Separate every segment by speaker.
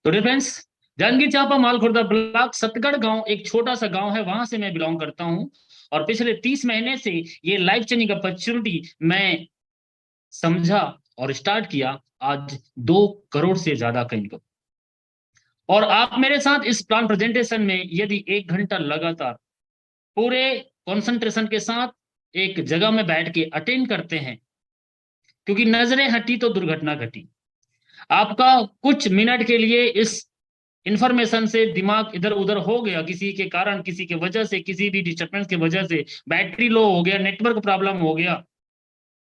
Speaker 1: तो defence Janjgir Champa मालखुर्दा block Satgarh गांव एक छोटा सा गांव है, वहां से मैं बिलोंग करता हूं। और पिछले 30 महीने से ये लाइफ चेंजिंग अपॉर्चुनिटी मैं समझा और स्टार्ट किया। आज 2 करोड़ से ज्यादा का इनकम। और आप मेरे साथ इस प्लान प्रेजेंटेशन में यदि 1 घंटा लगातार पूरे कंसंट्रेशन के साथ एक जगह में बैठ के अटेंड करते हैं, क्योंकि नजरें हटी तो दुर्घटना घटी। आपका कुछ मिनट के लिए इस इंफॉर्मेशन से दिमाग इधर उधर हो गया, किसी के कारण, किसी के वजह से, किसी भी डिस्टर्बेंस की वजह से, बैटरी लो हो गया, नेटवर्क प्रॉब्लम हो गया,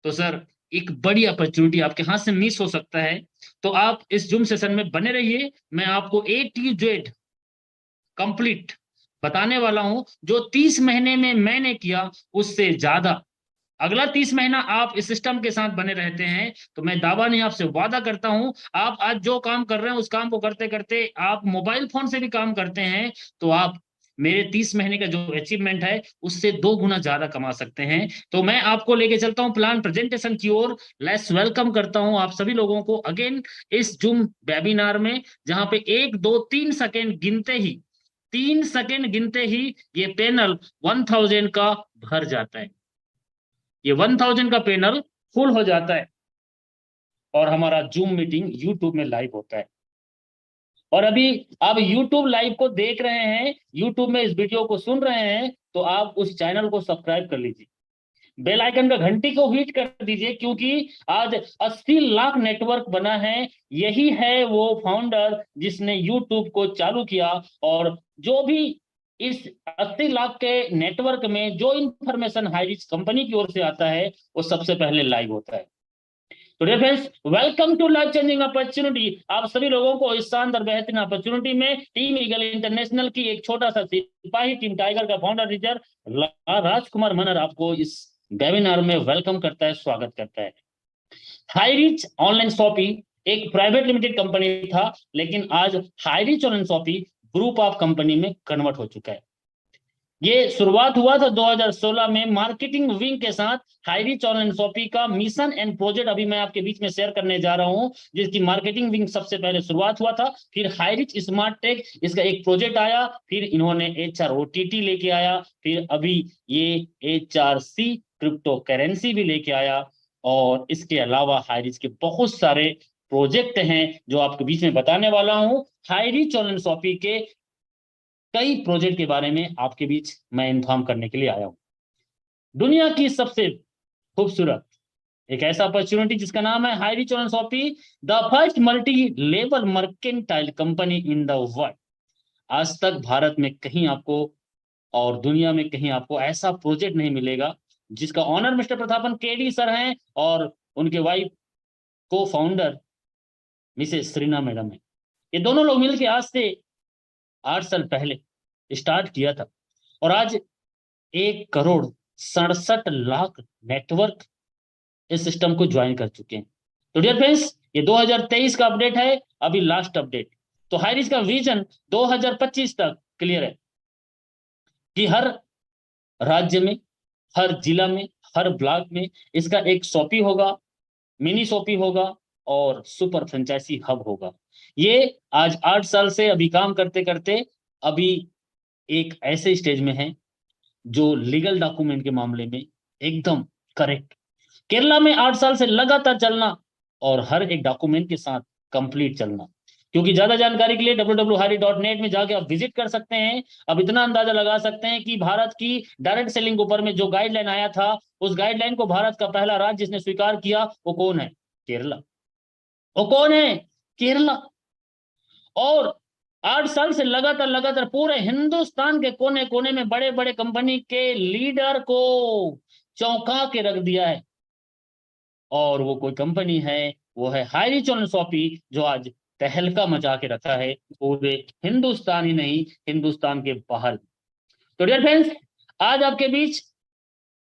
Speaker 1: तो सर एक बड़ी अपॉर्चुनिटी आपके हाथ से मिस हो सकता है। तो आप इस जूम सेशन में बने रहिए। मैं आपको A to Z कंप्लीट बताने वाला हूं, जो 30 महीने में मैंने किया उससे ज्यादा। अगला 30 महीना आप इस सिस्टम के साथ बने रहते हैं तो मैं दावा नहीं, आपसे वादा करता हूं, आप आज जो काम कर रहे हैं उस काम को करते करते आप मोबाइल फोन से भी काम करते हैं, तो आप मेरे 30 महीने का जो अचीवमेंट है उससे 2 गुना ज्यादा कमा सकते हैं। तो मैं आपको लेके चलता हूं प्लान प्रेजेंटेशन की ओर। लेट्स वेलकम करता हूं आप सभी लोगों को अगेन इस जूम वेबिनार में, जहां पे 1 2 3 सेकेंड गिनते ही, 3 सेकेंड गिनते ही ये पैनल 1000 का भर जाता है। ये 1000 का पैनल फुल हो जाता है और हमारा जूम मीटिंग यूट्यूब में लाइव होता है। और अभी आप यूट्यूब लाइव को देख रहे हैं, यूट्यूब में इस वीडियो को सुन रहे हैं, तो आप उस चैनल को सब्सक्राइब कर लीजिए, बेल आइकन का घंटी को हिट कर दीजिए, क्योंकि आज 80 लाख नेटवर्क बना है। यही है वो फाउंडर जिसने यूट्यूब को चालू किया। और जो भी इस 80 लाख के नेटवर्क में जो इंफॉर्मेशन हाईरिच कंपनी की ओर से आता है वो सबसे पहले लाइव होता है। तो dear friends, welcome to life changing opportunity. आप सभी लोगों को इस शानदार बेहतरीन अपॉर्चुनिटी में टीम ईगल इंटरनेशनल की एक छोटा सा सिपाही, टीम टाइगर का फाउंडर टीचर राजकुमार मनर आपको इस वेबिनार में वेलकम करता है, स्वागत करता है। हाईरिच ऑनलाइन शॉपिंग एक प्राइवेट लिमिटेड कंपनी था, लेकिन आज Highrich online shopping group of company में कन्वर्ट हो चुका है। ये शुरुआत हुआ था 2016 में मार्केटिंग विंग के साथ। हाईरिच ऑनलाइन शॉपिंग का मिशन एंड प्रोजेक्ट अभी मैं आपके बीच में शेयर करने जा रहा हूं, जिसकी मार्केटिंग विंग सबसे पहले शुरुआत हुआ था, फिर हाईरिच स्मार्ट टेक इसका एक प्रोजेक्ट आया, फिर इन्होंने HROTT लेके आया, फिर अभी ये HRC क्रिप्टो करेंसी भी लेके आया। और इसके अलावा हाईरिच के बहुत सारे प्रोजेक्ट हैं जो आपके बीच में बताने वाला हूं। हाईरिच ऑनलाइन शॉपिंग के कई प्रोजेक्ट के बारे में आपके बीच मैं इन्फॉर्म करने के लिए आया हूं। दुनिया की सबसे खूबसूरत एक ऐसा अपॉर्चुनिटी जिसका नाम है Highrich online shopping, the first multi level mercantile company in the world. आज तक भारत में कहीं आपको और दुनिया में कहीं आपको ऐसा प्रोजेक्ट नहीं मिलेगा जिसका owner mister Prathapan KD sir हैं और उनके वाइफ को फाउंडर मिसेस श्रीना मैडम है। ये दोनों लोग मिलकर आज से 8 साल पहले स्टार्ट किया था और आज 1 करोड़ 67 लाख नेटवर्क इस सिस्टम को ज्वाइन कर चुके हैं। तो डियर फ्रेंड्स, ये 2023 का अपडेट है, अभी लास्ट अपडेट। तो हाईरिच का विजन 2025 तक क्लियर है कि हर राज्य में, हर जिला में, हर ब्लॉक में इसका एक शॉपी होगा, मिनी शॉपी होगा और सुपर फ्रेंचाइजी हब होगा। ये आज 8 साल से अभी काम करते करते अभी एक ऐसे स्टेज में है जो लीगल डॉक्यूमेंट के मामले में एकदम करेक्ट। केरला में 8 साल से लगातार चलना और हर एक डॉक्यूमेंट के साथ कंप्लीट चलना। क्योंकि ज्यादा जानकारी के लिए www.hari.net में जाके आप विजिट कर सकते हैं। अब इतना अंदाजा लगा सकते हैं कि भारत की डायरेक्ट सेलिंग के ऊपर में जो गाइडलाइन आया था, उस गाइडलाइन को भारत का पहला राज्य जिसने स्वीकार किया वो कौन है? केरला। वो कौन है? केरला। और 8 साल से लगातार लगातार पूरे हिंदुस्तान के कोने कोने में बड़े बड़े कंपनी के लीडर को चौंका के रख दिया है। और वो कोई कंपनी है, वो है हाईरिच ऑनलाइन शॉपिंग, जो आज तहलका मचा के रखा है पूरे हिंदुस्तान ही नहीं, हिंदुस्तान के बाहर। तो डियर फ्रेंड्स, आज आपके बीच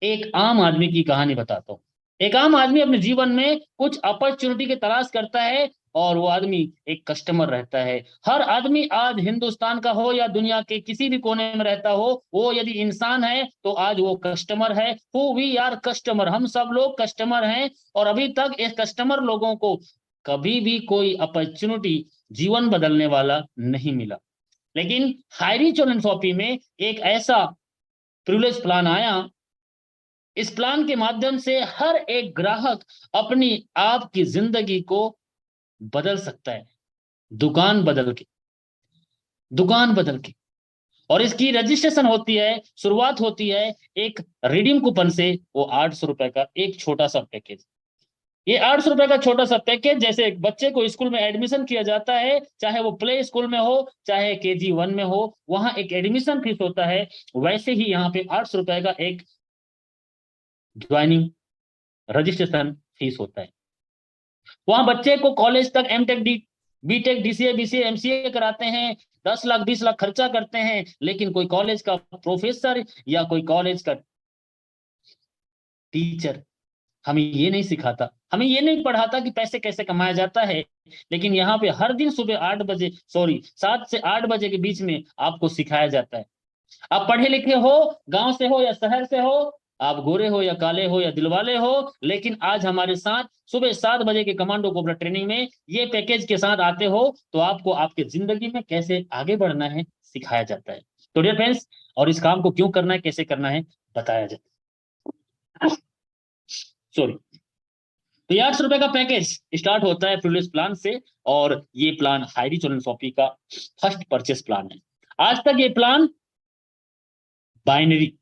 Speaker 1: एक आम आदमी की कहानी बताता हूं। एक आम आदमी अपने जीवन में कुछ अपॉर्चुनिटी की तलाश करता है और वो आदमी एक कस्टमर रहता है। हर आदमी आज हिंदुस्तान का हो या दुनिया के किसी भी कोने में रहता हो, वो यदि इंसान है तो आज वो कस्टमर है। हु वी आर कस्टमर, हम सब लोग कस्टमर हैं। और अभी तक इस कस्टमर लोगों को कभी भी कोई अपॉर्चुनिटी जीवन बदलने वाला नहीं मिला। लेकिन हाई रीच और एन्ट्रॉपी में एक ऐसा प्रिविलेज प्लान आया। इस प्लान के माध्यम से हर एक ग्राहक अपनी आपकी जिंदगी को बदल सकता है, दुकान बदल के, दुकान बदल के। और इसकी रजिस्ट्रेशन होती है, शुरुआत होती है एक रिडीम कूपन से, वो 800 रुपए का एक छोटा सा पैकेज। ये 800 रुपए का छोटा सा पैकेज, जैसे एक बच्चे को स्कूल में एडमिशन किया जाता है, चाहे वो प्ले स्कूल में हो चाहे KG1 में हो, वहां एक एडमिशन फीस होता है, वैसे ही यहाँ पे 800 रुपए का एक ज्वाइनिंग रजिस्ट्रेशन फीस होता है। वहां बच्चे को कॉलेज तक M.Tech B.Tech DCA BCA MCA कराते हैं, 10 लाख 20 लाख खर्चा करते हैं, लेकिन कोई कॉलेज का प्रोफेसर या कोई कॉलेज का टीचर हमें ये नहीं सिखाता, हमें ये नहीं पढ़ाता कि पैसे कैसे कमाया जाता है। लेकिन यहाँ पे हर दिन सुबह 7 से 8 बजे के बीच में आपको सिखाया जाता है। आप पढ़े लिखे हो, गांव से हो या शहर से हो, आप गोरे हो या काले हो या दिलवाले हो, लेकिन आज हमारे साथ सुबह 7 बजे के कमांडो कोबरा ट्रेनिंग में ये पैकेज के साथ आते हो, तो आपको आपके जिंदगी में कैसे आगे बढ़ना है सिखाया जाता है। तो डियर फ्रेंड्स, और इस काम को क्यों करना है, कैसे करना है, बताया जाता है। सॉरी। तो ये 800 रुपए का पैकेज स्टार्ट होता है प्रिविलेज प्लान से, और ये प्लान हाई रिच और शॉपी का फर्स्ट परचेस प्लान है। आज तक ये प्लान बाइनरी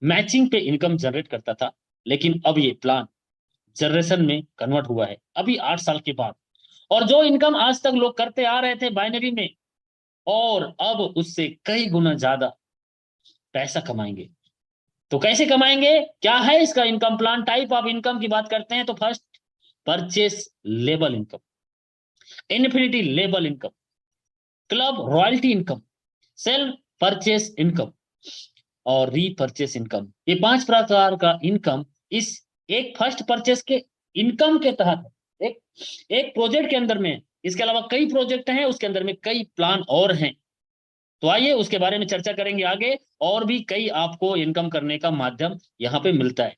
Speaker 1: मैचिंग पे इनकम जनरेट करता था, लेकिन अब ये प्लान जनरेशन में कन्वर्ट हुआ है अभी 8 साल के बाद। और जो इनकम आज तक लोग करते आ रहे थे बाइनरी में, और अब उससे कई गुना ज्यादा पैसा कमाएंगे। तो कैसे कमाएंगे, क्या है इसका income plan? Type of income की बात करते हैं तो first, purchase label income, infinity label income, club royalty income, self purchase income और रीपरचेस इनकम। ये 5 प्रकार का इनकम इस एक फर्स्ट परचेस के इनकम के तहत एक एक प्रोजेक्ट के अंदर में, इसके अलावा कई प्रोजेक्ट हैं, उसके अंदर में कई प्लान और हैं। तो आइए उसके बारे में चर्चा करेंगे आगे। और भी कई आपको इनकम करने का माध्यम यहाँ पे मिलता है।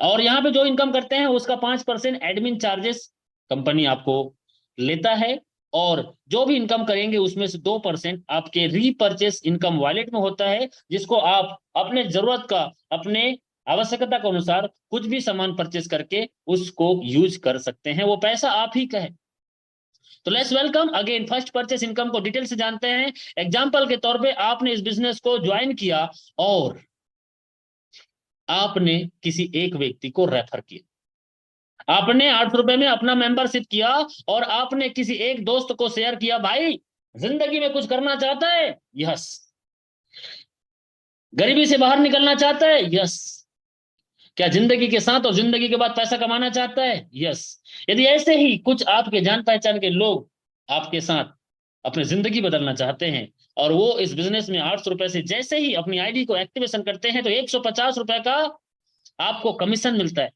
Speaker 1: और यहाँ पे जो इनकम करते हैं उसका 5% एडमिन चार्जेस कंपनी आपको लेता है, और जो भी इनकम करेंगे उसमें से 2% आपके रीपरचेस इनकम वॉलेट में होता है, जिसको आप अपने जरूरत का, अपने आवश्यकता के अनुसार कुछ भी सामान परचेस करके उसको यूज कर सकते हैं, वो पैसा आप ही का है। तो let's welcome again first purchase income को डिटेल से जानते हैं। एग्जांपल के तौर पे आपने इस बिजनेस को ज्वाइन किया और आपने किसी एक व्यक्ति को रेफर किया, आपने 800 रुपए में अपना मेंबरशिप किया, और आपने किसी एक दोस्त को शेयर किया, भाई जिंदगी में कुछ करना चाहता है, यस, गरीबी से बाहर निकलना चाहता है, यस, क्या जिंदगी के साथ और जिंदगी के बाद पैसा कमाना चाहता है, यस। यदि ऐसे ही कुछ आपके जान पहचान के लोग आपके साथ अपनी जिंदगी बदलना चाहते हैं, और वो इस बिजनेस में 800 रुपए से जैसे ही अपनी आईडी को एक्टिवेशन करते हैं, तो 150 रुपए का आपको कमीशन मिलता है।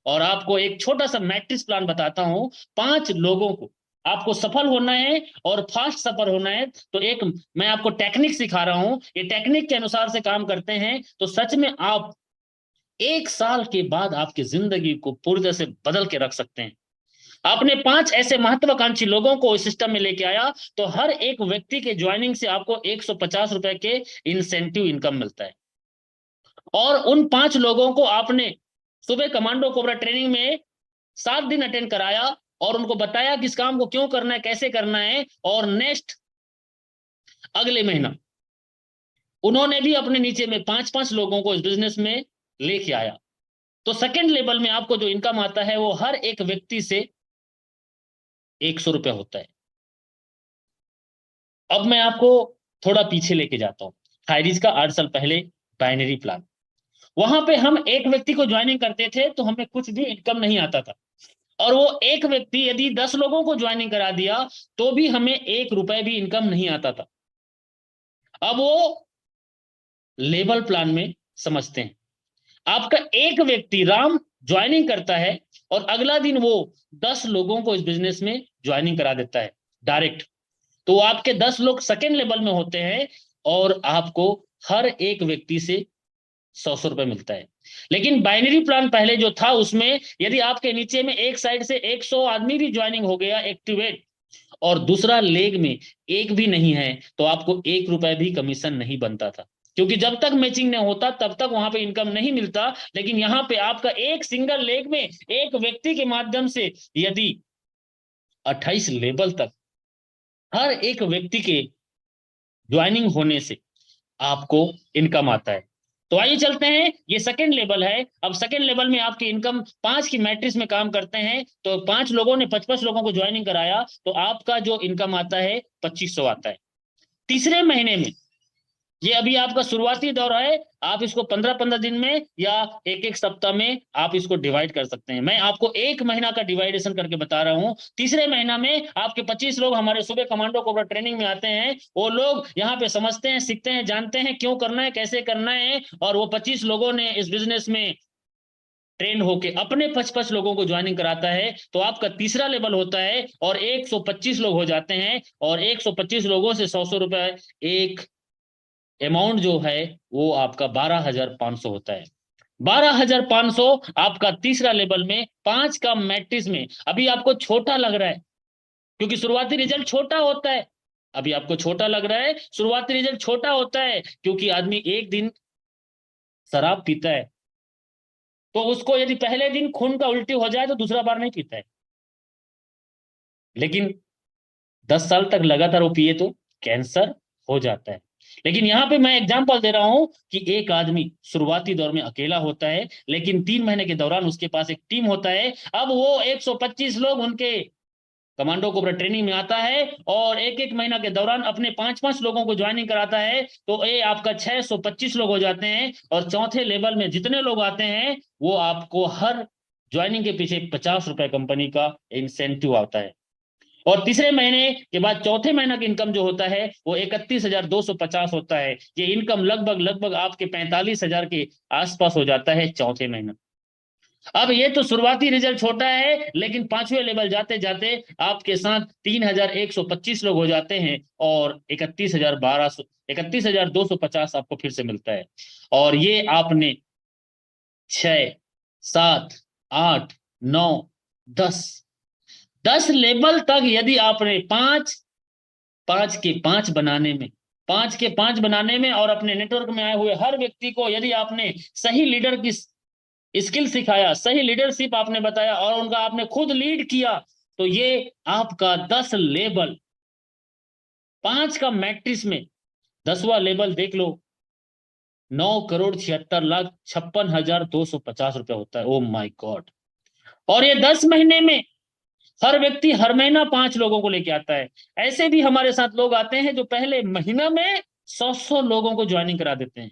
Speaker 1: और आपको एक छोटा सा मैट्रिक्स प्लान बताता हूं, 5 लोगों को आपको सफल होना है और फास्ट सफल होना है, तो एक मैं आपको टेक्निक सिखा रहा हूं, ये टेक्निक के अनुसार से काम करते हैं तो सच में आप 1 साल के बाद आपकी जिंदगी को पूरी तरह से बदल के रख सकते हैं। आपने 5 ऐसे महत्वाकांक्षी लोगों को इस सिस्टम में लेके आया, तो हर एक व्यक्ति के ज्वाइनिंग से आपको 150 रुपए के इंसेंटिव इनकम मिलता है। और उन 5 लोगों को आपने सुबह कमांडो कोबरा ट्रेनिंग में 7 दिन अटेंड कराया, और उनको बताया कि इस काम को क्यों करना है, कैसे करना है, और नेक्स्ट अगले महीना उन्होंने भी अपने नीचे में 5-5 लोगों को इस बिजनेस में लेके आया। तो सेकेंड लेवल में आपको जो इनकम आता है वो हर एक व्यक्ति से 100 रुपए होता है। अब मैं आपको थोड़ा पीछे लेके जाता हूं, हाईरीज का 8 साल पहले बाइनरी प्लान, वहां पे हम एक व्यक्ति को ज्वाइनिंग करते थे तो हमें कुछ भी इनकम नहीं आता था, और वो एक व्यक्ति यदि 10 लोगों को ज्वाइनिंग करा दिया तो भी हमें 1 रुपए भी इनकम नहीं आता था। अब वो लेवल प्लान में समझते हैं, आपका एक व्यक्ति राम ज्वाइनिंग करता है, और अगला दिन वो 10 लोगों को इस बिजनेस में ज्वाइनिंग करा देता है डायरेक्ट। तो आपके 10 लोग सेकेंड लेवल में होते हैं, और आपको हर एक व्यक्ति से 100 रुपए मिलता है। लेकिन बाइनरी प्लान पहले जो था उसमें यदि आपके नीचे में एक साइड से 100 आदमी भी ज्वाइनिंग हो गया एक्टिवेट, और दूसरा लेग में एक भी नहीं है, तो आपको 1 रुपए भी कमीशन नहीं बनता था, क्योंकि जब तक मैचिंग नहीं होता तब तक वहां पे इनकम नहीं मिलता। लेकिन यहाँ पे आपका एक सिंगल लेग में एक व्यक्ति के माध्यम से यदि 28 लेवल तक हर एक व्यक्ति के ज्वाइनिंग होने से आपको इनकम आता है। तो आइए चलते हैं, ये सेकेंड लेवल है। अब सेकेंड लेवल में आपकी इनकम 5 की मैट्रिक्स में काम करते हैं, तो 5 लोगों ने 55 लोगों को ज्वाइनिंग कराया, तो आपका जो इनकम आता है 2500 आता है। तीसरे महीने में, ये अभी आपका शुरुआती दौर है, आप इसको 15-15 दिन में या एक एक सप्ताह में आप इसको डिवाइड कर सकते हैं। मैं आपको 1 महीना का डिवाइडेशन करके बता रहा हूं। तीसरे महीना में आपके 25 लोग हमारे सुबह कमांडो कोबरा ट्रेनिंग में आते हैं, वो लोग यहाँ पे समझते हैं, सीखते हैं, जानते हैं क्यों करना है, कैसे करना है, और वो 25 लोगों ने इस बिजनेस में ट्रेंड होके अपने 55 लोगों को ज्वाइनिंग कराता है, तो आपका तीसरा लेवल होता है और 125 लोग हो जाते हैं, और 125 लोगों से 100 रुपए एक अमाउंट जो है वो आपका 12,500 होता है। 12,500 आपका तीसरा लेवल में 5 का मैट्रिक्स में। अभी आपको छोटा लग रहा है क्योंकि शुरुआती रिजल्ट छोटा होता है। अभी आपको छोटा लग रहा है, शुरुआती रिजल्ट छोटा होता है, क्योंकि आदमी एक दिन शराब पीता है तो उसको यदि पहले दिन खून का उल्टी हो जाए तो दूसरा बार नहीं पीता है, लेकिन 10 साल तक लगातार वो पिए तो कैंसर हो जाता है। लेकिन यहाँ पे मैं एग्जांपल दे रहा हूं कि एक आदमी शुरुआती दौर में अकेला होता है, लेकिन 3 महीने के दौरान उसके पास एक टीम होता है। अब वो 125 लोग उनके कमांडो कोबरा ट्रेनिंग में आता है और एक एक महीना के दौरान अपने 5-5 लोगों को ज्वाइनिंग कराता है, तो ये आपका 625 लोग हो जाते हैं। और चौथे लेवल में जितने लोग आते हैं वो आपको हर ज्वाइनिंग के पीछे 50 रुपए कंपनी का इंसेंटिव आता है। और तीसरे महीने के बाद चौथे महीने की इनकम जो होता है वो 31,250 होता है। ये इनकम लगभग लगभग आपके 45,000 के आसपास हो जाता है चौथे महीने। अब ये तो शुरुआती रिजल्ट छोटा है, लेकिन 5वें लेवल जाते जाते आपके साथ 3,125 लोग हो जाते हैं और 31,250 आपको फिर से मिलता है। और ये आपने 6, 7, 8, 9, 10 10 लेवल तक यदि आपने पांच पांच के पांच बनाने में, 5 के 5 बनाने में और अपने नेटवर्क में आए हुए हर व्यक्ति को यदि आपने सही लीडर की स्किल सिखाया, सही लीडरशिप आपने बताया और उनका आपने खुद लीड किया, तो ये आपका 10 लेवल 5 का मैट्रिक्स में 10वां लेवल देख लो, 9,76,56,250 रुपए होता है। Oh my God. और ये 10 महीने में हर व्यक्ति हर महीना 5 लोगों को लेके आता है। ऐसे भी हमारे साथ लोग आते हैं जो पहले महीना में 100 लोगों को ज्वाइनिंग करा देते हैं।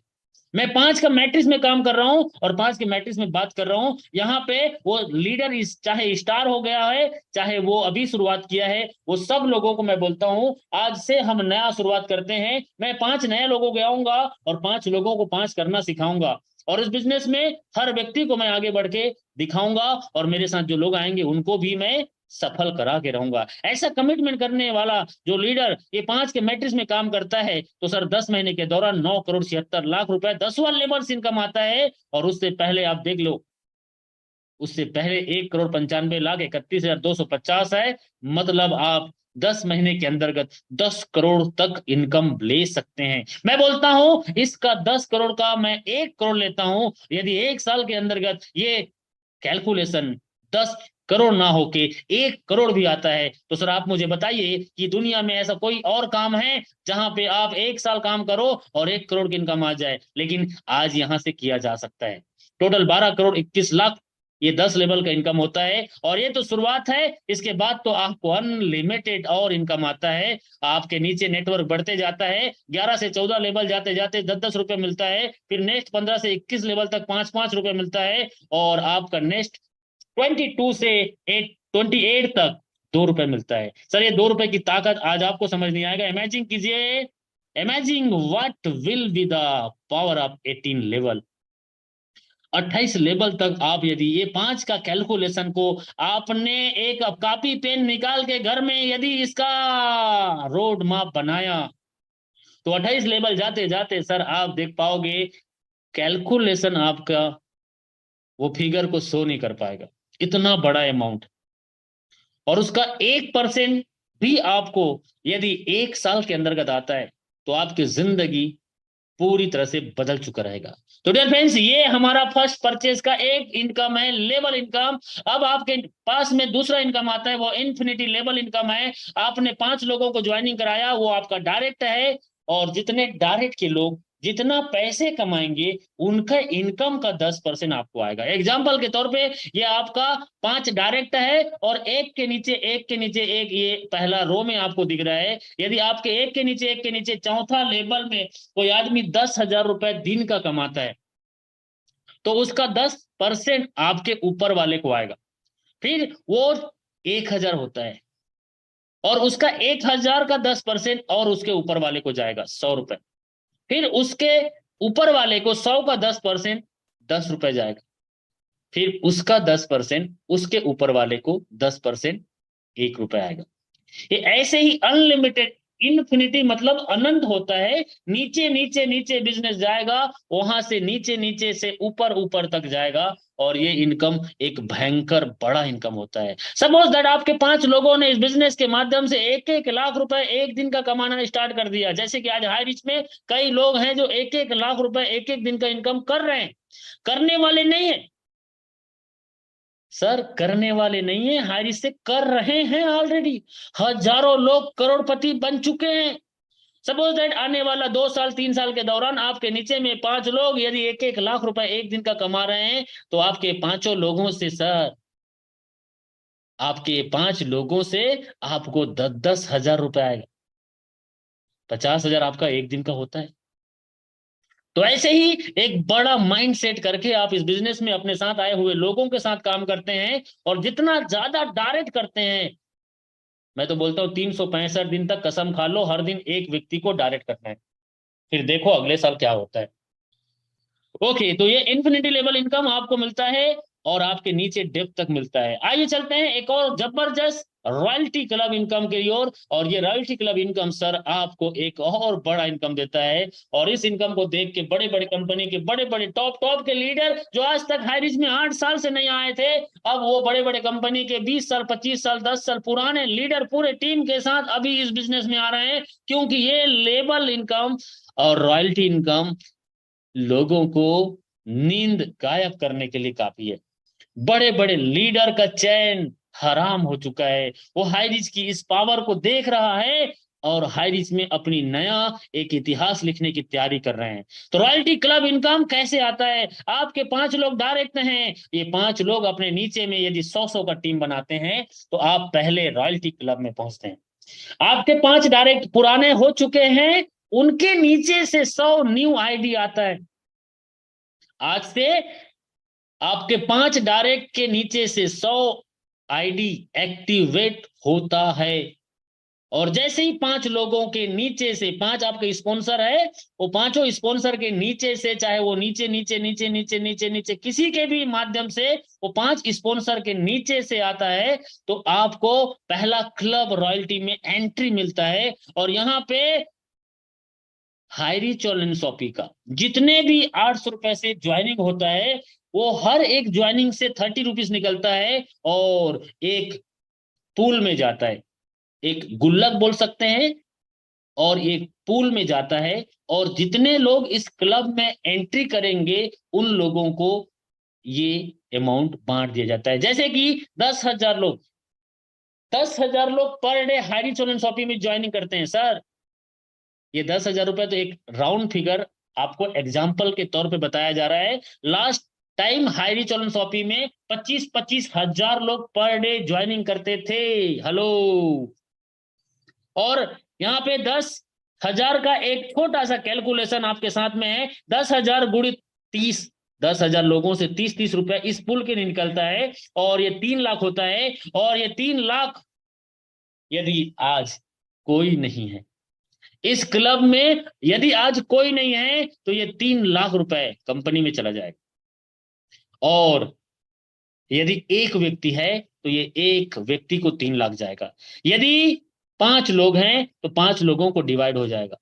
Speaker 1: मैं 5 का मैट्रिक्स में काम कर रहा हूं और 5 के मैट्रिक्स में बात कर रहा हूं। यहाँ पे वो लीडर चाहे स्टार हो गया है, चाहे वो अभी शुरुआत किया है, वो सब लोगों को मैं बोलता हूं आज से हम नया शुरुआत करते हैं। मैं 5 नए लोगों को आऊंगा और 5 लोगों को 5 करना सिखाऊंगा, और इस बिजनेस में हर व्यक्ति को मैं आगे बढ़ के दिखाऊंगा, और मेरे साथ जो लोग आएंगे उनको भी मैं सफल करा के रहूंगा। ऐसा कमिटमेंट करने वाला जो लीडर ये 5 के मैट्रिक्स में काम करता है, तो सर 10 महीने के दौरान 9,76,00,000 रुपए 10वां लेवल से इनकम आता है। और उससे पहले आप देख लो, उससे पहले 1,95,31,250 है। मतलब आप 10 महीने के अंतर्गत 10 करोड़ तक इनकम ले सकते हैं। मैं बोलता हूं इसका 10 करोड़ का मैं 1 करोड़ लेता हूं। यदि 1 साल के अंतर्गत ये कैलकुलेशन 10 करोड़ ना होके 1 करोड़ भी आता है, तो सर आप मुझे बताइए कि दुनिया में ऐसा कोई और काम है जहां पे आप 1 साल काम करो और 1 करोड़ की इनकम आ जाए। लेकिन आज यहां से किया जा सकता है। टोटल 12,21,00,000 ये 10 लेवल का इनकम होता है। और ये तो शुरुआत है, इसके बाद तो आपको अनलिमिटेड और इनकम आता है। आपके नीचे नेटवर्क बढ़ते जाता है, 11 से 14 लेवल जाते जाते 10-10 रुपए मिलता है, फिर नेक्स्ट 15 से 21 लेवल तक 5-5 रुपए मिलता है, और आपका नेक्स्ट 22 से 28 तक 2 रुपए मिलता है। सर ये 2 रुपए की ताकत आज आपको समझ नहीं आएगा। इमेजिन कीजिए, imagine what will be the power of 18 level. 28 level तक आप यदि ये 5 का कैलकुलेशन को आपने एक कॉपी पेन निकाल के घर में यदि इसका रोड मैप बनाया, तो 28 लेवल जाते जाते सर आप देख पाओगे कैलकुलेशन आपका वो फिगर को शो नहीं कर पाएगा, इतना बड़ा अमाउंट। और उसका 1% भी आपको यदि 1 साल के अंतर्गत आता है तो आपकी जिंदगी पूरी तरह से बदल चुका रहेगा। तो डियर फ्रेंड्स, ये हमारा फर्स्ट परचेज का एक इनकम है, लेवल इनकम। अब आपके पास में दूसरा इनकम आता है, वो इन्फिनिटी लेवल इनकम है। आपने 5 लोगों को ज्वाइनिंग कराया, वो आपका डायरेक्ट है। और जितने डायरेक्ट के लोग जितना पैसे कमाएंगे, उनका इनकम का 10% आपको आएगा। एग्जाम्पल के तौर पे ये आपका 5 डायरेक्ट है और एक के नीचे एक के नीचे एक, ये पहला रो में आपको दिख रहा है। यदि आपके एक के नीचे चौथा लेवल में कोई आदमी 10,000 रुपए दिन का कमाता है, तो उसका 10% आपके ऊपर वाले को आएगा। फिर वो 1,000 होता है और उसका 1,000 का 10% और उसके ऊपर वाले को जाएगा 100 रुपए। फिर उसके ऊपर वाले को 100 का 10% 10 रुपए जाएगा। फिर उसका 10% उसके ऊपर वाले को 10% 1 रुपए आएगा। ये ऐसे ही अनलिमिटेड, इन्फिनिटी मतलब अनंत होता है। नीचे नीचे नीचे बिजनेस जाएगा, वहां से नीचे नीचे से ऊपर ऊपर तक जाएगा। और ये इनकम एक भयंकर बड़ा इनकम होता है। सपोज दैट आपके 5 लोगों ने इस बिजनेस के माध्यम से 1-1 लाख रुपए एक दिन का कमाना स्टार्ट कर दिया। जैसे कि आज हाई रिच में कई लोग हैं जो 1-1 लाख रुपए एक दिन का इनकम कर रहे हैं। करने वाले नहीं है सर, करने वाले नहीं है, हाई से कर रहे हैं ऑलरेडी। हजारों लोग करोड़पति बन चुके हैं। सपोज दैट आने वाला 2 साल 3 साल के दौरान आपके नीचे में 5 लोग यदि 1-1 लाख रुपए एक दिन का कमा रहे हैं, तो आपके पांचों लोगों से सर, आपके 5 लोगों से आपको 10-10 हजार रुपए आएगा। 50,000 आपका एक दिन का होता है। तो ऐसे ही एक बड़ा माइंड सेट करके आप इस बिजनेस में अपने साथ आए हुए लोगों के साथ काम करते हैं, और जितना ज्यादा डायरेक्ट करते हैं, मैं तो बोलता हूँ 365 दिन तक कसम खा लो, हर दिन एक व्यक्ति को डायरेक्ट करना है। फिर देखो अगले साल क्या होता है। ओके, तो ये इन्फिनिटी लेवल इनकम आपको मिलता है और आपके नीचे डेप्थ तक मिलता है। आइए चलते हैं एक और जबरदस्त रॉयल्टी क्लब इनकम के ओर। और ये रॉयल्टी क्लब इनकम सर आपको एक और बड़ा इनकम देता है। और इस इनकम को देख के बड़े बड़े कंपनी के बड़े बड़े टॉप टॉप के लीडर, जो आज तक हाईरिज में 8 साल से नहीं आए थे, अब वो बड़े बड़े कंपनी के 20 साल 25 साल 10 साल पुराने लीडर पूरे टीम के साथ अभी इस बिजनेस में आ रहे हैं। क्योंकि ये लेवल इनकम और रॉयल्टी इनकम लोगों को नींद गायब करने के लिए काफी है। बड़े बड़े लीडर का चैन हराम हो चुका है। वो हाईरिच की इस पावर को देख रहा है और हाईरिच में अपनी नया एक इतिहास लिखने की तैयारी कर रहे हैं। तो रॉयल्टी क्लब इनकम कैसे आता है? आपके 5 लोग डायरेक्ट हैं, ये 5 लोग अपने नीचे में यदि 100-100 का टीम बनाते हैं, तो आप पहले रॉयल्टी क्लब में पहुंचते हैं। आपके 5 डायरेक्ट पुराने हो चुके हैं, उनके नीचे से 100 न्यू आईडी आता है। आज से आपके 5 डायरेक्ट के नीचे से 100 आईडी एक्टिवेट होता है। और जैसे ही 5 लोगों के नीचे से 5 आपके स्पॉन्सर है, वो पांचों स्पॉन्सर के नीचे से, चाहे वो नीचे नीचे नीचे नीचे नीचे नीचे किसी के भी माध्यम से वो 5 स्पॉन्सर के नीचे से आता है, तो आपको पहला क्लब रॉयल्टी में एंट्री मिलता है। और यहाँ पे हाईरिच और लिनसॉपी का जितने भी 800 रुपए से ज्वाइनिंग होता है, वो हर एक ज्वाइनिंग से 30 रुपीज निकलता है और एक पूल में जाता है। एक गुल्लक बोल सकते हैं, और एक पूल में जाता है। और जितने लोग इस क्लब में एंट्री करेंगे, उन लोगों को ये अमाउंट बांट दिया जाता है। जैसे कि 10,000 लोग, 10,000 लोग पर डे हाईरिच और लिनसॉपी में ज्वाइनिंग करते हैं सर। ये 10,000 रुपए तो एक राउंड फिगर आपको एग्जाम्पल के तौर पे बताया जा रहा है। लास्ट टाइम हाईरी चलन शॉपी में 25-25 हजार लोग पर डे ज्वाइनिंग करते थे। हेलो। और यहाँ पे 10,000 का एक छोटा सा कैलकुलेशन आपके साथ में है। 10,000 गुणित 30, 10,000 लोगों से 30-30 रुपए इस पुल के निकलता है, और ये 3 लाख होता है। और ये 3 लाख यदि आज कोई नहीं है इस क्लब में, यदि आज कोई नहीं है, तो ये 3 लाख रुपए कंपनी में चला जाएगा। और यदि एक व्यक्ति है, तो ये एक व्यक्ति को 3 लाख जाएगा। यदि 5 लोग हैं, तो 5 लोगों को डिवाइड हो जाएगा।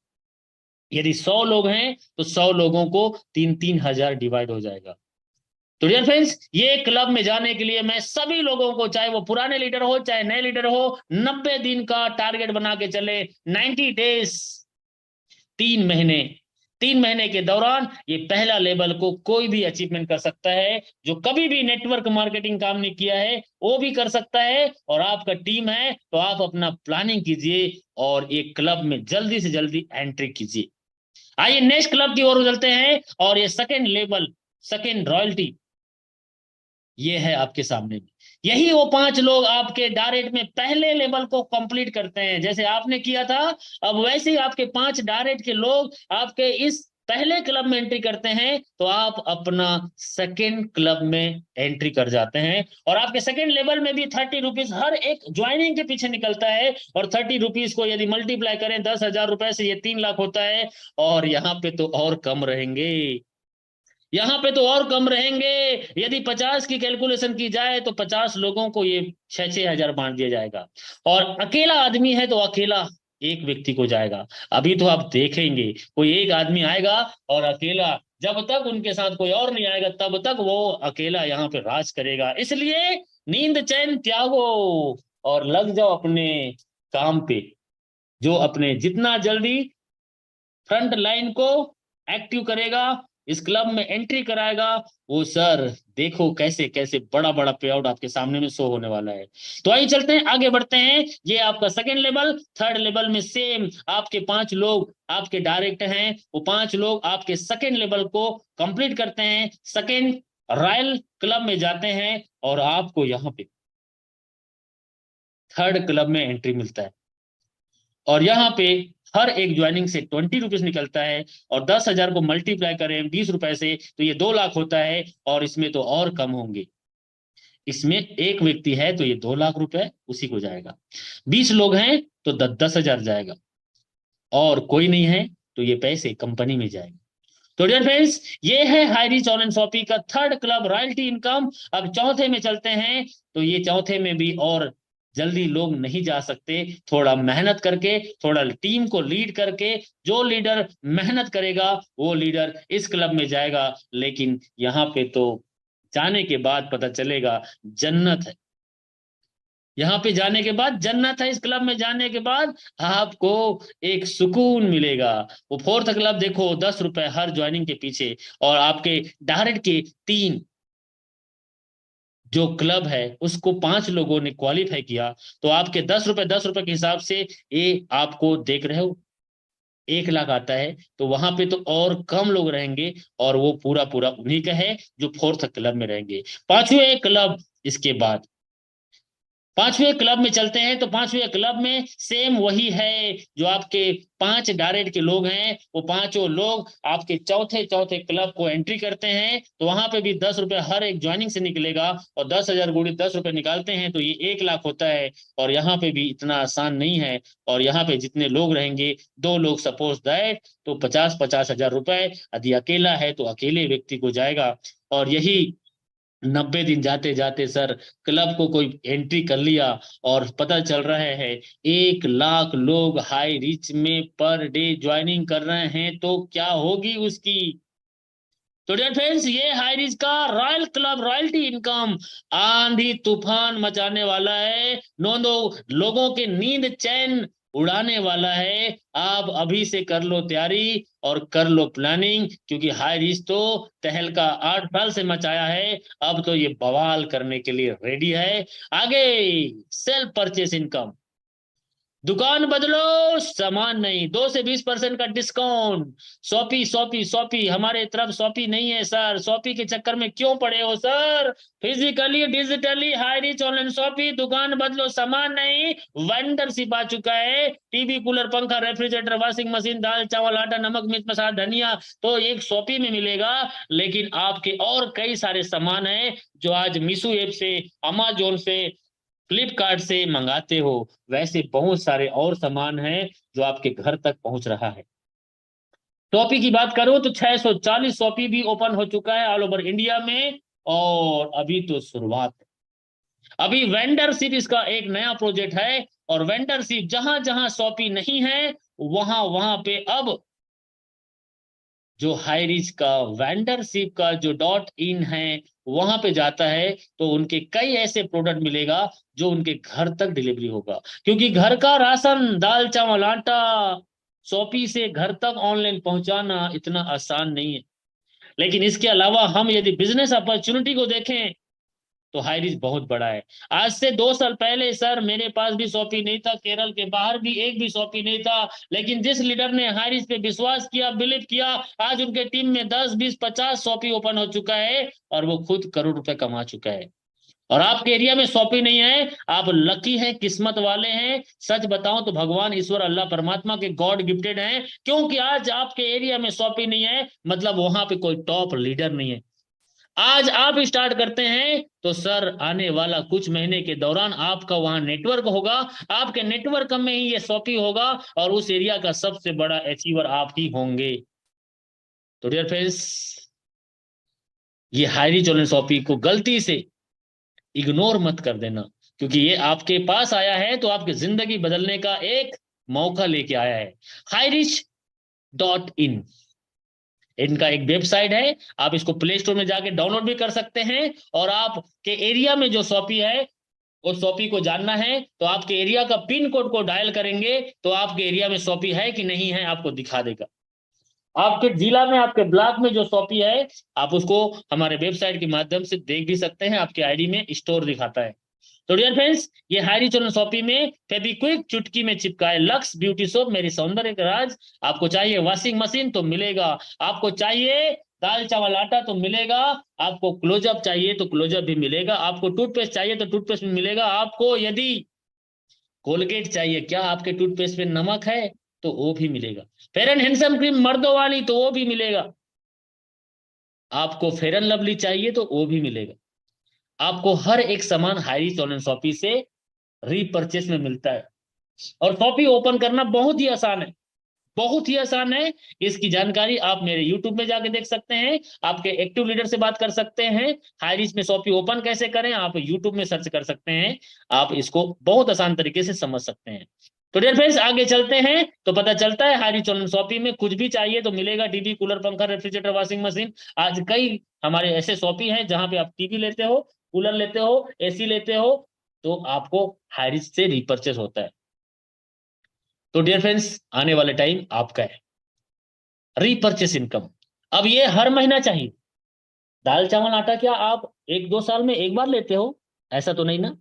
Speaker 1: यदि 100 लोग हैं, तो 100 लोगों को 3-3 हजार डिवाइड हो जाएगा। तो डियर फ्रेंड्स, ये क्लब में जाने के लिए मैं सभी लोगों को, चाहे वो पुराने लीडर हो चाहे नए लीडर हो, 90 दिन का टारगेट बना के चले। 90 डेज, 3 महीने, 3 महीने के दौरान ये पहला लेवल को कोई भी अचीवमेंट कर सकता है। जो कभी भी नेटवर्क मार्केटिंग काम नहीं किया है वो भी कर सकता है। और आपका टीम है तो आप अपना प्लानिंग कीजिए और एक क्लब में जल्दी से जल्दी एंट्री कीजिए। आइए नेक्स्ट क्लब की ओर चलते हैं, और ये सेकेंड लेवल, सेकेंड रॉयल्टी, ये है आपके सामने में। यही वो 5 लोग आपके डायरेक्ट में पहले लेवल को कंप्लीट करते हैं, जैसे आपने किया था। अब वैसे ही आपके 5 डायरेक्ट के लोग आपके इस पहले क्लब में एंट्री करते हैं, तो आप अपना सेकेंड क्लब में एंट्री कर जाते हैं। और आपके सेकेंड लेवल में भी 30 रुपीज हर एक ज्वाइनिंग के पीछे निकलता है। और 30 रुपीज को यदि मल्टीप्लाई करें 10,000 रुपए से, ये 3 लाख होता है। और यहाँ पे तो और कम रहेंगे, यहाँ पे तो और कम रहेंगे। यदि 50 की कैलकुलेशन की जाए तो 50 लोगों को ये 6-6 हजार बांट दिया जाएगा। और अकेला आदमी है तो अकेला एक व्यक्ति को जाएगा। अभी तो आप देखेंगे कोई एक आदमी आएगा और अकेला, जब तक उनके साथ कोई और नहीं आएगा तब तक वो अकेला यहाँ पे राज करेगा। इसलिए नींद चैन त्यागो और लग जाओ अपने काम पे। जो अपने जितना जल्दी फ्रंट लाइन को एक्टिव करेगा, इस क्लब में एंट्री कराएगा, वो सर देखो कैसे कैसे बड़ा बड़ा पे आउट आपके सामने में शो होने वाला है। तो आइए चलते हैं, आगे बढ़ते हैं। ये आपका सेकेंड लेवल। थर्ड लेवल में सेम आपके 5 लोग आपके डायरेक्ट हैं, वो 5 लोग आपके सेकेंड लेवल को कंप्लीट करते हैं, सेकेंड रॉयल क्लब में जाते हैं, और आपको यहाँ पे थर्ड क्लब में एंट्री मिलता है। और यहाँ पे हर एक ज्वाइनिंग से 20 रुपीज निकलता है। और 10,000 को मल्टीप्लाई करें 20 रुपए से तो ये 2 लाख होता है। और इसमें तो और कम होंगे, इसमें एक व्यक्ति है तो ये 2 लाख रुपए उसी को जाएगा। 20 लोग हैं तो 10-10 हजार जाएगा। और कोई नहीं है तो ये पैसे कंपनी में जाएंगे। तो डियर फ्रेंड्स, ये है हाई रिच ऑनलाइन शॉपिंग का थर्ड क्लब, रॉयल्टी इनकम। अब चौथे में चलते हैं। तो ये चौथे में भी और जल्दी लोग नहीं जा सकते, थोड़ा मेहनत करके, थोड़ा टीम को लीड करके। जो लीडर मेहनत करेगा वो लीडर इस क्लब में जाएगा। लेकिन यहाँ पे तो जाने के बाद पता चलेगा जन्नत है। यहाँ पे जाने के बाद जन्नत है। इस क्लब में जाने के बाद आपको एक सुकून मिलेगा। वो फोर्थ क्लब देखो, 10 रुपए हर ज्वाइनिंग के पीछे। और आपके डायरेक्ट के 3 जो क्लब है उसको 5 लोगों ने क्वालिफाई किया। तो आपके 10 रुपए के हिसाब से ये आपको देख रहे हो 1 लाख आता है। तो वहां पे तो और कम लोग रहेंगे, और वो पूरा पूरा उन्हीं का है जो फोर्थ क्लब में रहेंगे। पांचवें क्लब, इसके बाद पांचवें क्लब में चलते हैं। तो पांचवें क्लब में सेम वही है, जो आपके 5 डायरेक्ट के लोग हैं, वो 5 लोग आपके चौथे चौथे क्लब को एंट्री करते हैं। तो वहां पे भी 10 रुपए हर एक ज्वाइनिंग से निकलेगा। और 10,000 गुणी 10 रुपए निकालते हैं तो ये 1 लाख होता है। और यहाँ पे भी इतना आसान नहीं है। और यहाँ पे जितने लोग रहेंगे, 2 लोग सपोज दैट, तो 50-50 हजार रुपए। यदि अकेला है तो अकेले व्यक्ति को जाएगा। और यही 90 दिन जाते जाते सर क्लब को कोई एंट्री कर लिया, और पता चल रहा है 1 लाख लोग हाई रिच में पर डे ज्वाइनिंग कर रहे हैं, तो क्या होगी उसकी। तो डियर फ्रेंड्स, ये हाई रिच का रॉयल क्लब, रॉयल्टी इनकम आंधी तूफान मचाने वाला है। नो नो, लोगों के नींद चैन उड़ाने वाला है। आप अभी से कर लो तैयारी और कर लो प्लानिंग, क्योंकि हाई रिच तो तहलका 8 साल से मचाया है। अब तो ये बवाल करने के लिए रेडी है। आगे सेल्फ परचेस इनकम, दुकान बदलो सामान नहीं, 2 से 20% का डिस्काउंट। शॉपी शॉपी शॉपी, हमारे तरफ शॉपी नहीं है सर, शॉपी के चक्कर में क्यों पड़े हो sir. Physically digitally high rich online shoppy, दुकान बदलो सामान नहीं। वेंडरशिप आ चुका है, टीवी कूलर पंखा रेफ्रिजरेटर वॉशिंग मशीन दाल चावल आटा नमक मिर्च मसाला धनिया तो एक शॉपी में मिलेगा। लेकिन आपके और कई सारे सामान है जो आज मीशो ऐप से, अमेजोन से, फ्लिपकार्ट से मंगाते हो। वैसे बहुत सारे और सामान हैं जो आपके घर तक पहुंच रहा है। शॉपी की बात करूं तो 640 शॉपी भी ओपन हो चुका है ऑल ओवर इंडिया में। और अभी तो शुरुआत है। अभी वेंडरशिप इसका एक नया प्रोजेक्ट है। और वेंडरशिप जहां जहां शॉपी नहीं है, वहां वहां पे अब जो हाईरिच का वेंडरशिप का जो डॉट इन है वहां पे जाता है तो उनके कई ऐसे प्रोडक्ट मिलेगा जो उनके घर तक डिलीवरी होगा, क्योंकि घर का राशन, दाल चावल आटा शॉपी से घर तक ऑनलाइन पहुंचाना इतना आसान नहीं है। लेकिन इसके अलावा हम यदि बिजनेस अपॉर्चुनिटी को देखें तो हाईरिच बहुत बड़ा है। आज से 2 साल पहले सर मेरे पास भी शॉपी नहीं था, केरल के बाहर भी एक भी शॉपी नहीं था, लेकिन जिस लीडर ने हाईरिच पे विश्वास किया, बिलीव किया, आज उनके टीम में 10 20 50 शॉपी ओपन हो चुका है और वो खुद करोड़ रुपए कमा चुका है। और आपके एरिया में शॉपी नहीं है, आप लकी हैं, किस्मत वाले हैं। सच बताऊं तो भगवान ईश्वर अल्लाह परमात्मा के गॉड गिफ्टेड हैं, क्योंकि आज आपके एरिया में शॉपी नहीं है मतलब वहां पे कोई टॉप लीडर नहीं है। आज आप स्टार्ट करते हैं तो सर आने वाला कुछ महीने के दौरान आपका वहां नेटवर्क होगा, आपके नेटवर्क में ही ये शॉपी होगा और उस एरिया का सबसे बड़ा अचीवर आप ही होंगे। तो डियर फ्रेंड्स, ये हाईरी चोलन शॉपी को गलती से इग्नोर मत कर देना, क्योंकि ये आपके पास आया है तो आपकी जिंदगी बदलने का एक मौका लेके आया है। highreach.in इनका एक वेबसाइट है, आप इसको प्ले स्टोर में जाके डाउनलोड भी कर सकते हैं। और आपके एरिया में जो शॉपी है उस शॉपी को जानना है तो आपके एरिया का पिन कोड को डायल करेंगे तो आपके एरिया में शॉपी है कि नहीं है आपको दिखा देगा। आपके जिला में, आपके ब्लॉक में जो शॉपी है आप उसको हमारे वेबसाइट के माध्यम से देख भी सकते हैं, आपके आईडी में स्टोर दिखाता है। तो डियर फ्रेंड्स, ये हायरी चोलन शॉपी में फेविक्विक चुटकी में चिपकाए लक्स ब्यूटी सोप मेरी सौंदर्य का राज। आपको चाहिए वॉशिंग मशीन तो मिलेगा, आपको चाहिए दाल चावल आटा तो मिलेगा, आपको क्लोजअप चाहिए तो क्लोजअप भी मिलेगा, आपको टूथपेस्ट चाहिए तो टूथपेस्ट भी मिलेगा, आपको यदि कोलगेट चाहिए, क्या आपके टूथपेस्ट में नमक है, तो वो भी मिलेगा। फेयर एंड हैंडसम क्रीम मर्दों वाली तो वो भी मिलेगा, आपको फेयर एंड लवली चाहिए तो वो भी मिलेगा। आपको हर एक सामान हाईरी चोलन शॉपी से रीपरचेस में मिलता है। और शॉपी ओपन करना बहुत ही आसान है, बहुत ही आसान है। इसकी जानकारी आप मेरे यूट्यूब में जाके देख सकते हैं, आपके एक्टिव लीडर से बात कर सकते हैं। हाईरिच में शॉपी ओपन कैसे करें आप यूट्यूब में सर्च कर सकते हैं, आप इसको बहुत आसान तरीके से समझ सकते हैं। तो डियर फ्रेंड्स, आगे चलते हैं तो पता चलता है हाईरिच ऑनलाइन शॉपी में कुछ भी चाहिए तो मिलेगा। टीवी, कूलर, पंखा, रेफ्रिजरेटर, वॉशिंग मशीन। आज कई हमारे ऐसे शॉपी हैं जहां पे आप टीवी लेते हो, कूलर लेते हो, एसी लेते हो तो आपको हाईरिच से रिपर्चेस होता है। तो डियर फ्रेंड्स, आने वाले टाइम आपका है रीपरचेस इनकम। अब ये हर महीना चाहिए। दाल चावल आटा क्या आप 1 2 साल में एक बार लेते हो? ऐसा तो नहीं ना।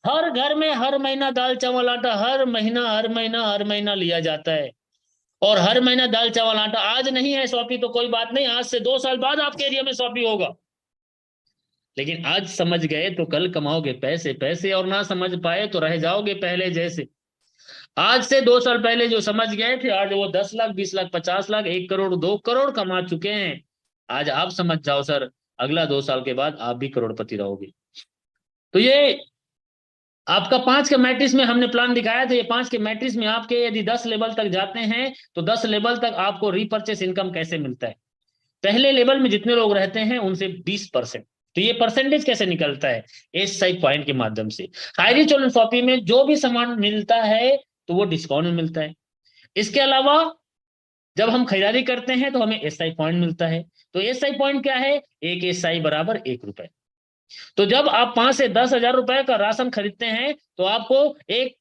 Speaker 1: हर घर में हर महीना दाल चावल आटा, हर महीना हर महीना हर महीना लिया जाता है। और हर महीना दाल चावल आटा, आज नहीं है शॉपी तो कोई बात नहीं, आज से 2 साल बाद आपके एरिया में शॉपी होगा। लेकिन आज समझ गए तो कल कमाओगे पैसे पैसे, और ना समझ पाए तो रह जाओगे पहले जैसे। आज से 2 साल पहले जो समझ गए थे आज वो 10 लाख 20 लाख 50 लाख 1 करोड़ 2 करोड़ कमा चुके हैं। आज आप समझ जाओ सर, अगला 2 साल के बाद आप भी करोड़पति रहोगे। तो ये आपका 5 के मैट्रिक्स में हमने प्लान दिखाया था। ये 5 के मैट्रिक्स में आपके यदि 10 लेवल तक जाते हैं तो 10 लेवल तक आपको रीपरचेस इनकम कैसे मिलता है। पहले लेवल में जितने लोग रहते हैं उनसे 20%। तो ये परसेंटेज कैसे निकलता है? एस साइड पॉइंट के माध्यम से। हाईरी चोलन शॉपी में जो भी सामान मिलता है तो वो डिस्काउंट में मिलता है। इसके अलावा जब हम खरीदारी करते हैं तो हमें एस आई पॉइंट मिलता है। तो एस आई पॉइंट क्या है? एक एस आई बराबर 1 रुपए। तो जब आप 5 से 10 हजार रुपए का राशन खरीदते हैं तो आपको एक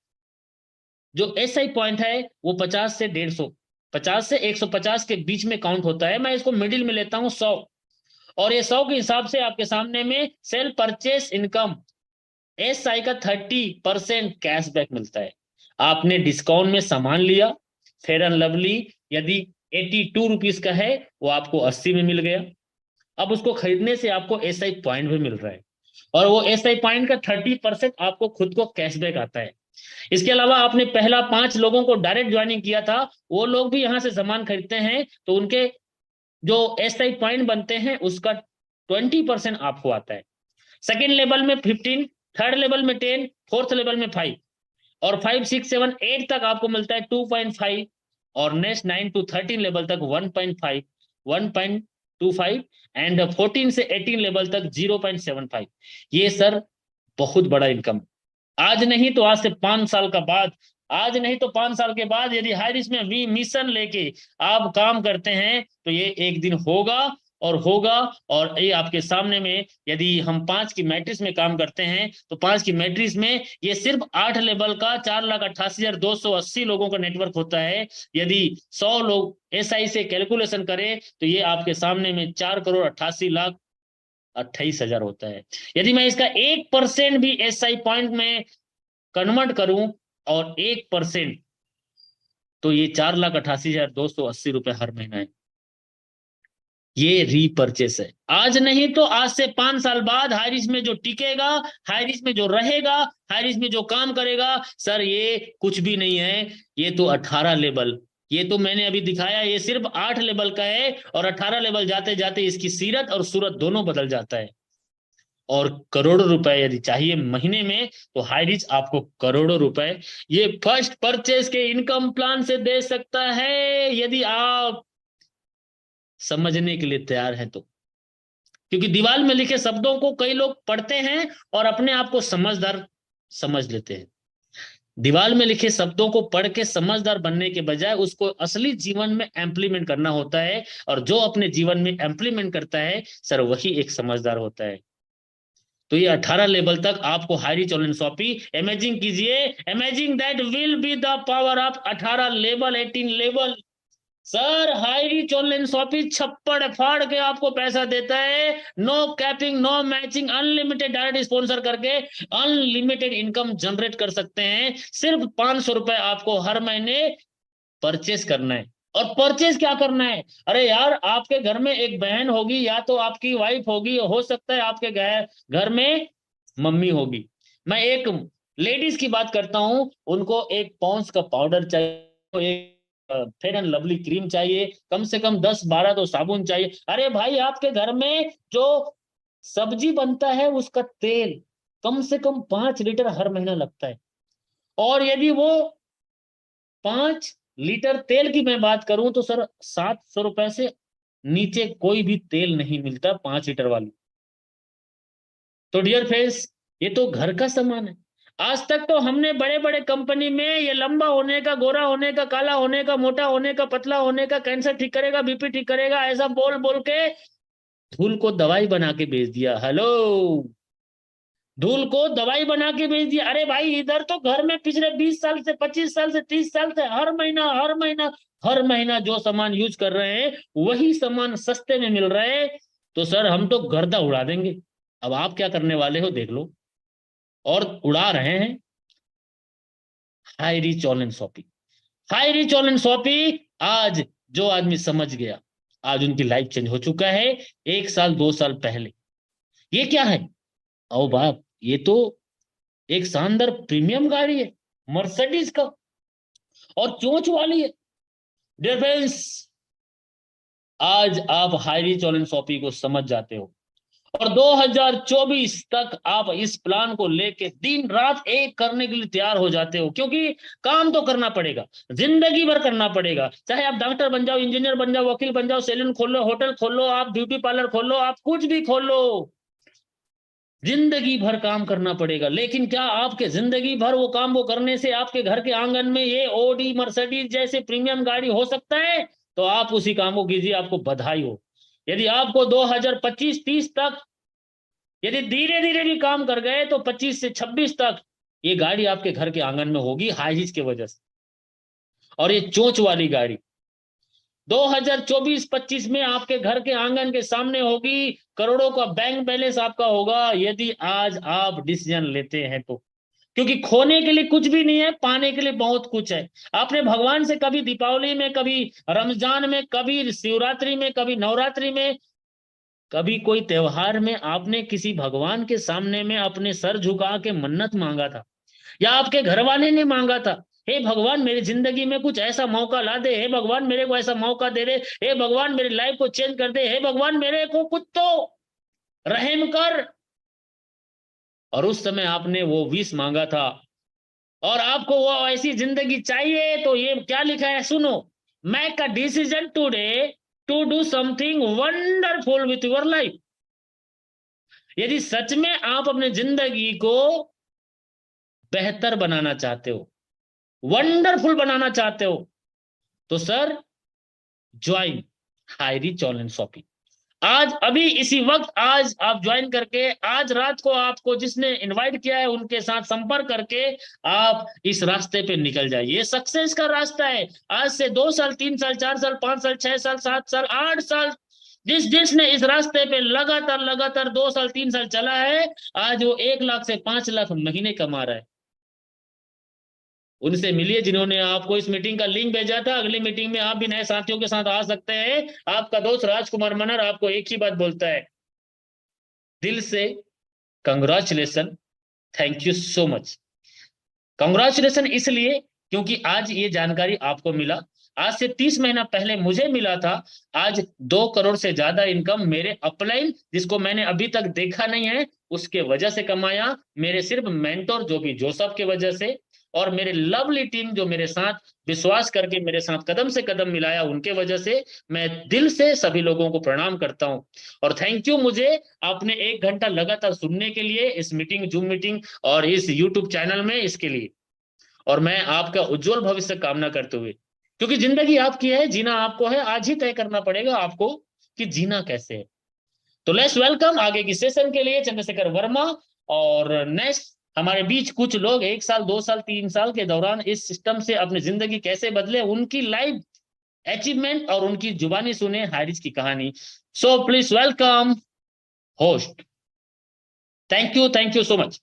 Speaker 1: जो एस आई पॉइंट है वो 50 से 150, 50 से 150 के बीच में काउंट होता है। मैं इसको मिडिल में लेता हूं 100। और ये 100 के हिसाब से आपके सामने में sale purchase income S I का 30% कैशबैक मिलता है। आपने डिस्काउंट में सामान लिया, फेयर एंड लवली यदि 82 रुपीज का है वो आपको 80 में मिल गया। अब उसको खरीदने से आपको एस आई पॉइंट भी मिल रहा है और वो एस आई पॉइंट का 30% आपको खुद को कैशबैक आता है। इसके अलावा आपने पहला 5 लोगों को डायरेक्ट ज्वाइनिंग किया था, वो लोग भी यहाँ से सामान खरीदते हैं तो उनके जो एस आई पॉइंट बनते हैं उसका 20% आपको आता है। सेकेंड लेवल में 15, थर्ड लेवल में 10, फोर्थ लेवल में 5 और 5 6 7 8 तक आपको मिलता है 2.5 और नेक्स्ट 9 to 13 लेवल तक 1.5, 1.25 एंड 14 से 18 लेवल तक 0.75। ये सर बहुत बड़ा इनकम। आज नहीं तो आज से 5 साल का बाद, आज नहीं तो 5 साल के बाद यदि हाईरिच में वी मिशन लेके आप काम करते हैं तो ये एक दिन होगा और होगा। और ये आपके सामने में, यदि हम 5 की मैट्रिक्स में काम करते हैं तो 5 की मैट्रिक्स में ये सिर्फ 8 लेवल का 4,88,280 लोगों का नेटवर्क होता है। यदि 100 लोग एसआई से कैलकुलेशन करें तो ये आपके सामने में 4,88,28,000 होता है। यदि मैं इसका 1% भी एसआई पॉइंट में कन्वर्ट करूं, और 1%, तो ये 4,88,280 रुपए हर महीना है। ये रीपर्चेस है। आज नहीं तो आज से 5 साल बाद हाइरिस में जो टिकेगा, हाइरिस में जो रहेगा, हाइरिस में जो काम करेगा, सर ये कुछ भी नहीं है। ये तो 18 लेवल, ये तो मैंने अभी दिखाया, ये सिर्फ 8 लेवल का है, और 18 लेवल जाते जाते इसकी सीरत और सूरत दोनों बदल जाता है। और करोड़ों रुपए यदि चाहिए महीने में, तो हाइरिच आपको करोड़ों रुपए ये फर्स्ट परचेज के इनकम प्लान से दे सकता है, यदि आप समझने के लिए तैयार हैं तो। क्योंकि दीवार में लिखे शब्दों को कई लोग पढ़ते हैं और अपने आप को समझदार समझ लेते हैं। दीवार में लिखे शब्दों को पढ़ के समझदार बनने के बजाय उसको असली जीवन में इम्प्लीमेंट करना होता है, और जो अपने जीवन में इम्प्लीमेंट करता है सर, वही एक समझदार होता है। तो ये 18 लेवल तक आपको Hi rich online Shoppe, imagine कीजिए, imagine that will be the power of 18 level, 18 level. Sir Hi rich online Shoppe छप्पड़ फाड़ के आपको पैसा देता है, no capping, no matching, unlimited direct sponsor करके अनलिमिटेड इनकम जनरेट कर सकते हैं। सिर्फ 500 रुपए आपको हर महीने परचेस करना है। और परचेज क्या करना है? अरे यार, आपके घर में एक बहन होगी, या तो आपकी वाइफ होगी, हो सकता है आपके घर में मम्मी होगी। मैं एक लेडीज की बात करता हूं, उनको एक पॉन्स का पाउडर चाहिए, एक फेयर एंड लवली क्रीम चाहिए, कम से कम 10-12 तो साबुन चाहिए। अरे भाई, आपके घर में जो सब्जी बनता है उसका तेल कम से कम 5 लीटर हर महीना लगता है। और यदि वो 5 लीटर तेल की मैं बात करूं तो सर 700 रुपए से नीचे कोई भी तेल नहीं मिलता 5 लीटर वाली। तो डियर फ्रेंड्स, ये तो घर का सामान है। आज तक तो हमने बड़े बड़े कंपनी में ये लंबा होने का, गोरा होने का, काला होने का, मोटा होने का, पतला होने का, कैंसर ठीक करेगा, बीपी ठीक करेगा, ऐसा बोल बोल के धूल को दवाई बना के बेच दिया। हेलो, धूल को दवाई बना के बेच दिया। अरे भाई, इधर तो घर में पिछले 20 साल से, 25 साल से, 30 साल से हर महीना हर महीना हर महीना जो सामान यूज कर रहे हैं वही सामान सस्ते में मिल रहा है। तो सर हम तो गर्दा उड़ा देंगे। अब आप क्या करने वाले हो देख लो, और उड़ा रहे हैं। High rich online shopping, high rich online shopping, आज जो आदमी समझ गया, आज उनकी लाइफ चेंज हो चुका है। 1 साल 2 साल पहले ये क्या है? ओ बाप, ये तो एक शानदार प्रीमियम गाड़ी है, मर्सिडीज का, और चोंच वाली है। डियर फ्रेंड्स, आज आप हाई रिच ऑनलाइन शॉपिंग को समझ जाते हो, और 2024 तक आप इस प्लान को लेके दिन रात एक करने के लिए तैयार हो जाते हो। क्योंकि काम तो करना पड़ेगा, जिंदगी भर करना पड़ेगा। चाहे आप डॉक्टर बन जाओ, इंजीनियर बन जाओ, वकील बन जाओ, सैलून खोल लो, होटल खोल लो, आप ब्यूटी पार्लर खोल लो, आप कुछ भी खोल लो, जिंदगी भर काम करना पड़ेगा। लेकिन क्या आपके जिंदगी भर वो काम वो करने से आपके घर के आंगन में ये ओडी, मर्सिडीज जैसे प्रीमियम गाड़ी हो सकता है? तो आप उसी काम को कीजिए, आपको बधाई हो। यदि आपको 2025-30 तक यदि धीरे धीरे भी काम कर गए तो 25 से 26 तक ये गाड़ी आपके घर के आंगन में होगी, हाइज के वजह से। और ये चोंच वाली गाड़ी 2024-25 में आपके घर के आंगन के सामने होगी, करोड़ों का बैंक बैलेंस आपका होगा, यदि आज आप डिसीजन लेते हैं तो। क्योंकि खोने के लिए कुछ भी नहीं है, पाने के लिए बहुत कुछ है। आपने भगवान से कभी दीपावली में, कभी रमजान में, कभी शिवरात्रि में, कभी नवरात्रि में, कभी कोई त्योहार में आपने किसी भगवान के सामने में अपने सर झुका के मन्नत मांगा था? या आपके घर वाले ने मांगा था, हे भगवान मेरी जिंदगी में कुछ ऐसा मौका ला दे, हे भगवान मेरे को ऐसा मौका दे दे, हे भगवान मेरी लाइफ को चेंज कर दे, हे भगवान मेरे को कुछ तो रहम कर? और उस समय आपने वो विश मांगा था, और आपको वो ऐसी जिंदगी चाहिए, तो ये क्या लिखा है सुनो, make a decision today to do something wonderful with your life. यदि सच में आप अपने जिंदगी को बेहतर बनाना चाहते हो, वंडरफुल बनाना चाहते हो, तो sir join high rich online shopping. आज अभी इसी वक्त आज आप ज्वाइन करके, आज रात को आपको जिसने इनवाइट किया है उनके साथ संपर्क करके आप इस रास्ते पे निकल जाइए। ये सक्सेस का रास्ता है। आज से 2 साल, 3 साल, 4 साल, 5 साल, 6 साल, 7 साल, 8 साल जिस जिसने इस रास्ते पे लगातार लगातार 2 साल 3 साल चला है, आज वो 1 लाख से 5 लाख महीने कमा रहा है। उनसे मिलिए जिन्होंने आपको इस मीटिंग का लिंक भेजा था। अगली मीटिंग में आप भी नए साथियों के साथ आ सकते हैं। आपका दोस्त राजकुमार मनर आपको एक ही बात बोलता है, दिल से congratulation, thank you so much. Congratulation इसलिए क्योंकि आज ये जानकारी आपको मिला, आज से 30 महीना पहले मुझे मिला था। आज 2 करोड़ से ज्यादा इनकम मेरे अपलाइन, जिसको मैंने अभी तक देखा नहीं है, उसके वजह से कमाया। मेरे सिर्फ मेंटोर जो भी जोसेफ के वजह से, और मेरे लवली टीम जो मेरे साथ विश्वास करके मेरे साथ कदम से कदम मिलाया, उनके वजह से मैं दिल से सभी लोगों को प्रणाम करता हूं। और थैंक यू मुझे आपने 1 घंटा लगातार सुनने के लिए, इस मीटिंग, जूम मीटिंग और इस यूट्यूब चैनल में, इसके लिए। और मैं आपका उज्जवल भविष्य कामना करते हुए, क्योंकि जिंदगी आपकी है, जीना आपको है, आज ही तय करना पड़ेगा आपको कि जीना कैसे है। तो लेट्स वेलकम आगे की सेशन के लिए चंद्रशेखर वर्मा। और नेक्स्ट हमारे बीच कुछ लोग 1 साल, 2 साल, 3 साल के दौरान इस सिस्टम से अपनी जिंदगी कैसे बदले, उनकी लाइफ अचीवमेंट और उनकी जुबानी सुने हारिस की कहानी। So please welcome host. Thank you so much.